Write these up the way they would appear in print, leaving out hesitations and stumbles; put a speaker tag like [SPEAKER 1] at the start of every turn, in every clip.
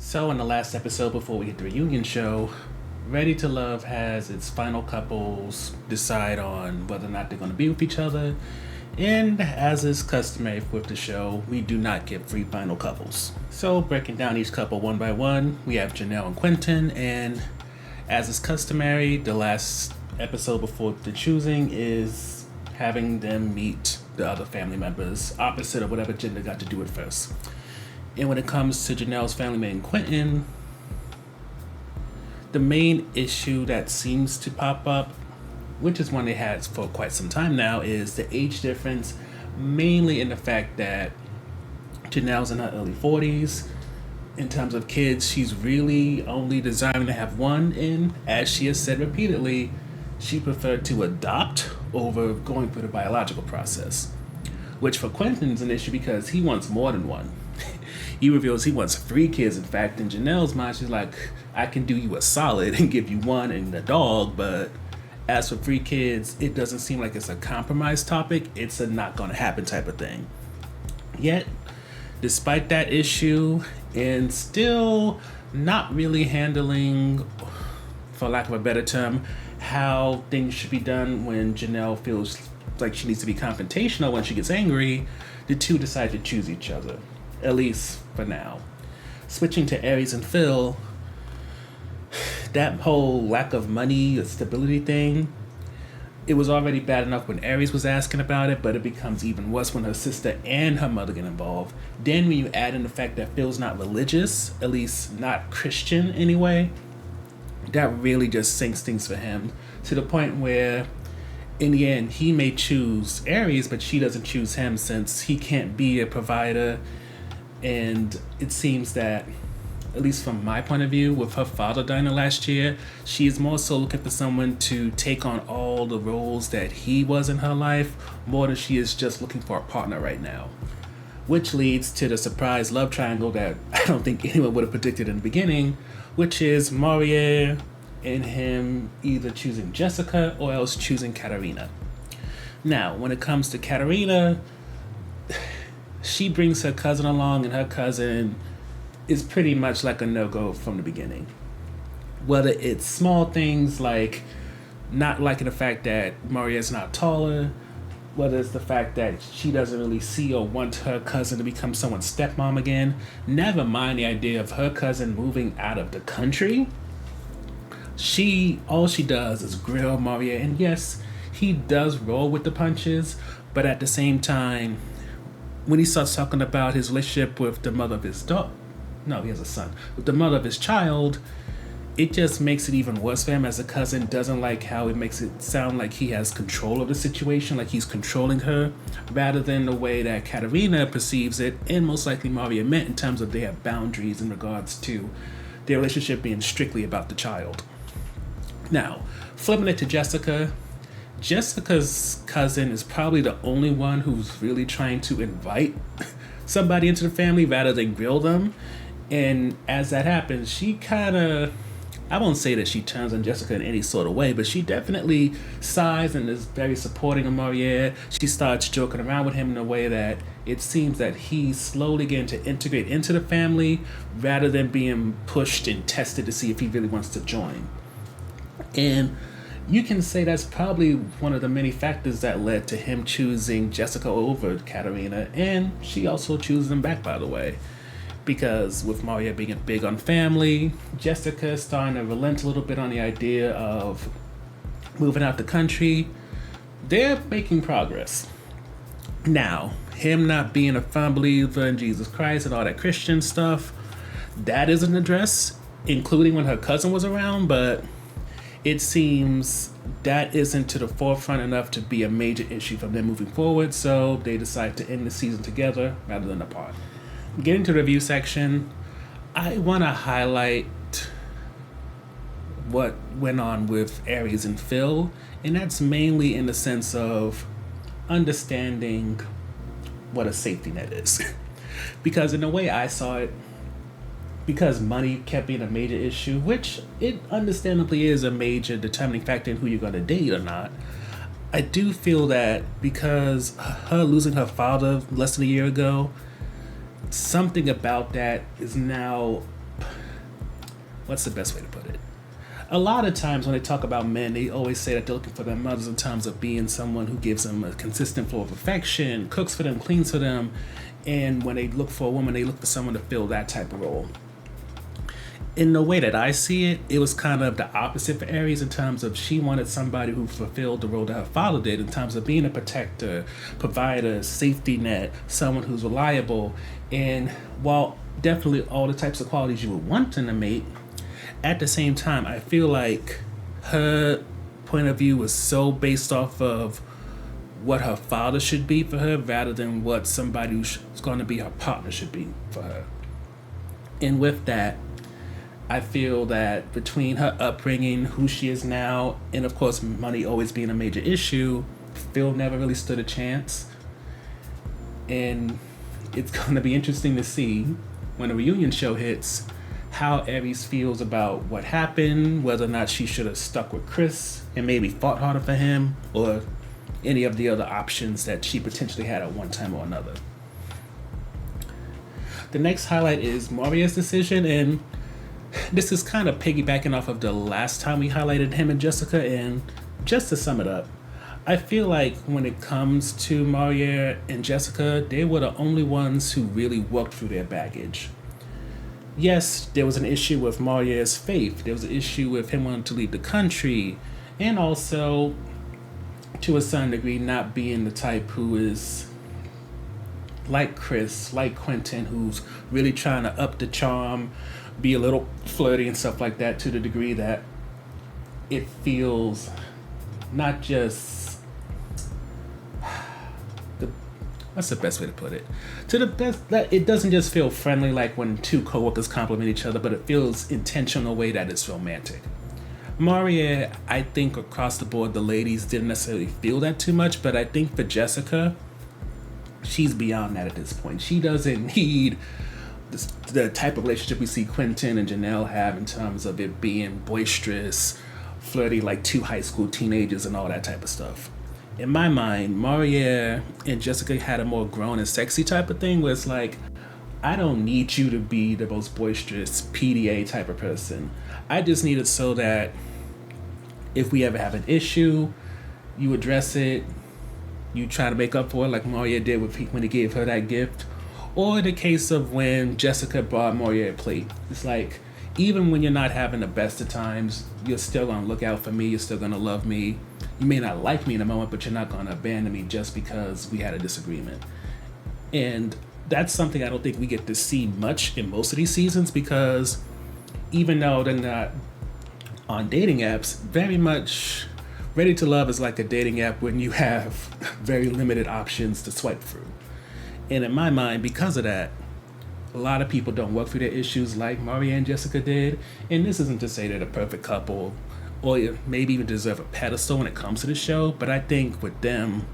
[SPEAKER 1] So, in the last episode before we hit the reunion show, Ready to Love has its final couples decide on whether or not they're going to be with each other. And as is customary with the show, we do not get free final couples. So, breaking down each couple one by one, we have Janelle and Quentin, and as is customary, the last episode before the choosing is having them meet the other family members, opposite of whatever gender got to do it first. And when it comes to Janelle's family man Quentin, the main issue that seems to pop up, which is one they had for quite some time now, is the age difference, mainly in the fact that Janelle's in her early 40s. In terms of kids, she's really only desiring to have one, and as she has said repeatedly, she preferred to adopt over going through the biological process. Which for Quentin's an issue because he wants more than one. He reveals he wants 3 kids. In fact, in Janelle's mind, she's like, I can do you a solid and give you one and a dog, but as for 3 kids, it doesn't seem like it's a compromise topic. It's a not gonna happen type of thing. Yet, despite that issue, and still not really handling, for lack of a better term, how things should be done when Janelle feels like she needs to be confrontational when she gets angry, the two decide to choose each other. At least for now. Switching to Aries and Phil, that whole lack of money or stability thing, it was already bad enough when Aries was asking about it, but it becomes even worse when her sister and her mother get involved. Then when you add in the fact that Phil's not religious, at least not Christian anyway, that really just sinks things for him to the point where in the end he may choose Aries, but she doesn't choose him since he can't be a provider. And it seems that, at least from my point of view, with her father dying last year, she is more so looking for someone to take on all the roles that he was in her life, more than she is just looking for a partner right now. Which leads to the surprise love triangle that I don't think anyone would have predicted in the beginning, which is Maurier and him either choosing Jessica or else choosing Katarina. Now, when it comes to Katarina, she brings her cousin along, and her cousin is pretty much like a no-go from the beginning. Whether it's small things like not liking the fact that Maria's not taller, whether it's the fact that she doesn't really see or want her cousin to become someone's stepmom again, never mind the idea of her cousin moving out of the country. All she does is grill Maria, and yes, he does roll with the punches, but at the same time, when he starts talking about his relationship with the mother of his daughter, no, he has a son, with the mother of his child, it just makes it even worse for him as a cousin. Doesn't like how it makes it sound like he has control of the situation, like he's controlling her, rather than the way that Katarina perceives it, and most likely Maria meant in terms of they have boundaries in regards to their relationship being strictly about the child. Now, flipping it to Jessica, Jessica's cousin is probably the only one who's really trying to invite somebody into the family rather than grill them. And as that happens, she kind of, I won't say that she turns on Jessica in any sort of way, but she definitely sighs and is very supporting of Maurier. She starts joking around with him in a way that it seems that he's slowly getting to integrate into the family rather than being pushed and tested to see if he really wants to join. And you can say that's probably one of the many factors that led to him choosing Jessica over Katarina, and she also chooses him back, by the way. Because with Maria being big on family, Jessica is starting to relent a little bit on the idea of moving out the country. They're making progress. Now, him not being a firm believer in Jesus Christ and all that Christian stuff, that isn't addressed, including when her cousin was around, but it seems that isn't to the forefront enough to be a major issue from them moving forward, so they decide to end the season together rather than apart. Getting to the review section, I want to highlight what went on with Aries and Phil, and that's mainly in the sense of understanding what a safety net is. Because in the way I saw it, because money kept being a major issue, which it understandably is a major determining factor in who you're going to date or not, I do feel that because her losing her father less than a year ago, something about that is now what's the best way to put it? A lot of times when they talk about men, they always say that they're looking for their mothers in terms of being someone who gives them a consistent flow of affection, cooks for them, cleans for them. And when they look for a woman, they look for someone to fill that type of role. In the way that I see it, it was kind of the opposite for Aries in terms of she wanted somebody who fulfilled the role that her father did in terms of being a protector, provider, safety net, someone who's reliable. And while definitely all the types of qualities you would want in a mate, at the same time, I feel like her point of view was so based off of what her father should be for her rather than what somebody who's going to be her partner should be for her. And with that, I feel that between her upbringing, who she is now, and of course money always being a major issue, Phil never really stood a chance. And it's going to be interesting to see when the reunion show hits how Aries feels about what happened, whether or not she should have stuck with Chris and maybe fought harder for him, or any of the other options that she potentially had at one time or another. The next highlight is Maria's decision, and this is kind of piggybacking off of the last time we highlighted him and Jessica, and just to sum it up, I feel like when it comes to Maria and Jessica, they were the only ones who really worked through their baggage. Yes, there was an issue with Maria's faith. There was an issue with him wanting to leave the country, and also, to a certain degree, not being the type who is like Chris, like Quentin, who's really trying to up the charm, be a little flirty and stuff like that, to the degree that it feels not just what's the best way to put it? To the best that it doesn't just feel friendly like when two coworkers compliment each other, but it feels intentional way that it's romantic. Maria, I think across the board the ladies didn't necessarily feel that too much, but I think for Jessica, she's beyond that at this point. She doesn't need the type of relationship we see Quentin and Janelle have in terms of it being boisterous, flirty like two high school teenagers and all that type of stuff. In my mind, Maria and Jessica had a more grown and sexy type of thing where it's like, I don't need you to be the most boisterous PDA type of person. I just need it so that if we ever have an issue, you address it, you try to make up for it like Maria did when he gave her that gift. Or the case of when Jessica brought Maria a plate. It's like, even when you're not having the best of times, you're still gonna look out for me, you're still gonna love me. You may not like me in a moment, but you're not gonna abandon me just because we had a disagreement. And that's something I don't think we get to see much in most of these seasons, because even though they're not on dating apps, very much Ready to Love is like a dating app when you have very limited options to swipe through. And in my mind, because of that, a lot of people don't work through their issues like Maria and Jessica did. And this isn't to say they're the perfect couple or maybe even deserve a pedestal when it comes to the show, but I think with them,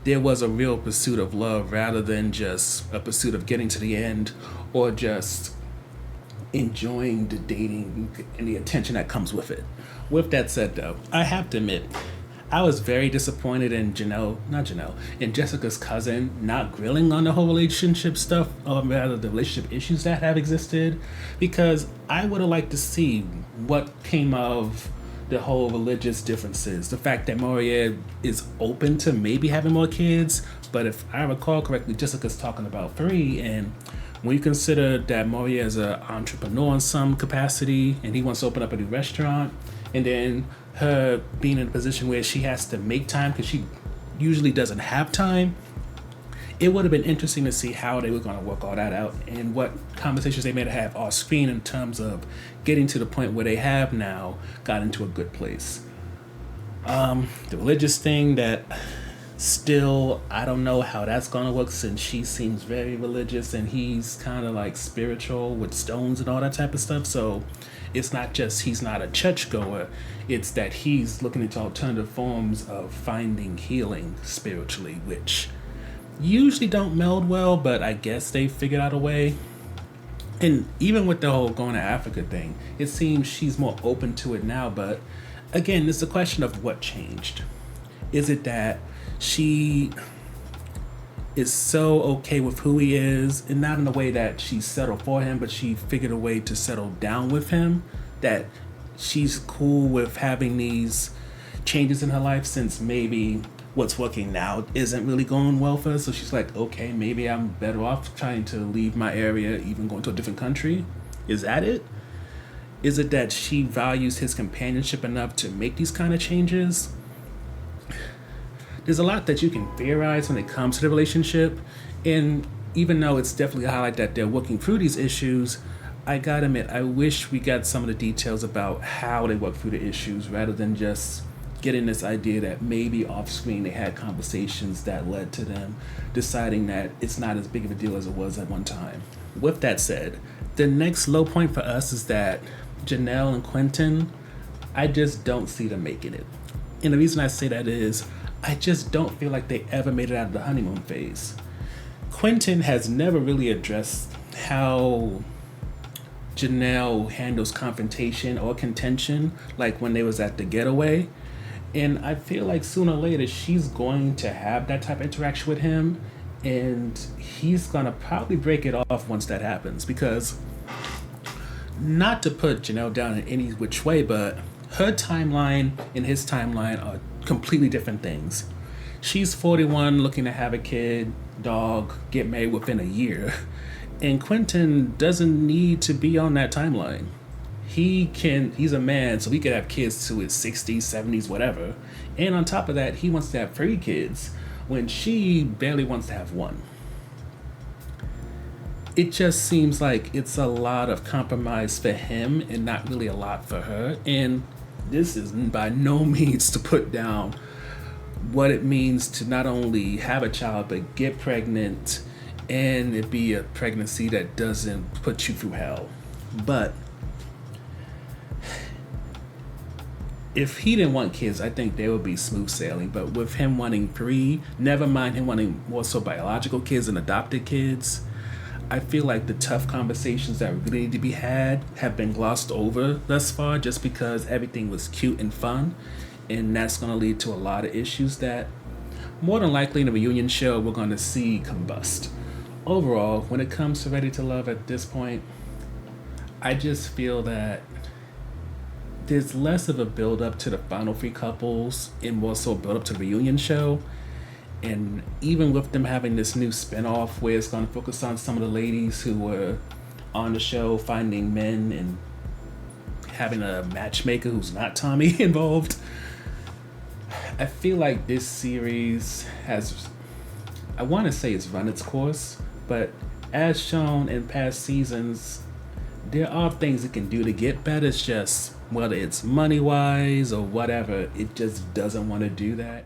[SPEAKER 1] there was a real pursuit of love rather than just a pursuit of getting to the end or just enjoying the dating and the attention that comes with it. With that said, though, I have to admit, I was very disappointed in in Jessica's cousin not grilling on the whole relationship stuff, or rather the relationship issues that have existed, because I would have liked to see what came of the whole religious differences. The fact that Maria is open to maybe having more kids, but if I recall correctly, Jessica's talking about 3, and when you consider that Maria is an entrepreneur in some capacity, and he wants to open up a new restaurant, and then her being in a position where she has to make time because she usually doesn't have time, it would have been interesting to see how they were going to work all that out and what conversations they may have off screen in terms of getting to the point where they have now got into a good place. The religious thing, that still, I don't know how that's going to work, since she seems very religious and he's kind of like spiritual with stones and all that type of stuff. So it's not just he's not a churchgoer, it's that he's looking into alternative forms of finding healing spiritually, which usually don't meld well, but I guess they figured out a way. And even with the whole going to Africa thing, it seems she's more open to it now, but again, it's a question of what changed. Is it that she is so okay with who he is, and not in a way that she settled for him, but she figured a way to settle down with him, that she's cool with having these changes in her life since maybe what's working now isn't really going well for her. So she's like, okay, maybe I'm better off trying to leave my area, even going to a different country. Is that it? Is it that she values his companionship enough to make these kind of changes? There's a lot that you can theorize when it comes to the relationship, and even though it's definitely a highlight that they're working through these issues, I gotta admit, I wish we got some of the details about how they work through the issues rather than just getting this idea that maybe off screen they had conversations that led to them deciding that it's not as big of a deal as it was at one time. With that said, the next low point for us is that Janelle and Quentin, I just don't see them making it. And the reason I say that is I just don't feel like they ever made it out of the honeymoon phase. Quentin has never really addressed how Janelle handles confrontation or contention, like when they was at the getaway. And I feel like sooner or later she's going to have that type of interaction with him, and he's gonna probably break it off once that happens. Because, not to put Janelle down in any which way, but her timeline and his timeline are completely different things. She's 41, looking to have a kid, dog, get married within a year. And Quentin doesn't need to be on that timeline. He's a man, so he could have kids to his 60s, 70s, whatever. And on top of that, he wants to have 3 kids when she barely wants to have 1. It just seems like it's a lot of compromise for him and not really a lot for her. And this is by no means to put down what it means to not only have a child, but get pregnant and it be a pregnancy that doesn't put you through hell. But if he didn't want kids, I think they would be smooth sailing. But with him wanting 3, never mind him wanting more so biological kids than adopted kids, I feel like the tough conversations that really need to be had have been glossed over thus far just because everything was cute and fun. And that's going to lead to a lot of issues that more than likely in the reunion show we're going to see combust. Overall, when it comes to Ready to Love at this point, I just feel that there's less of a build up to the final 3 couples and more so build up to the reunion show. And even with them having this new spinoff where it's going to focus on some of the ladies who were on the show finding men and having a matchmaker who's not Tommy involved, I feel like this series has, I want to say it's run its course, but as shown in past seasons, there are things it can do to get better. It's just whether it's money wise or whatever, it just doesn't want to do that.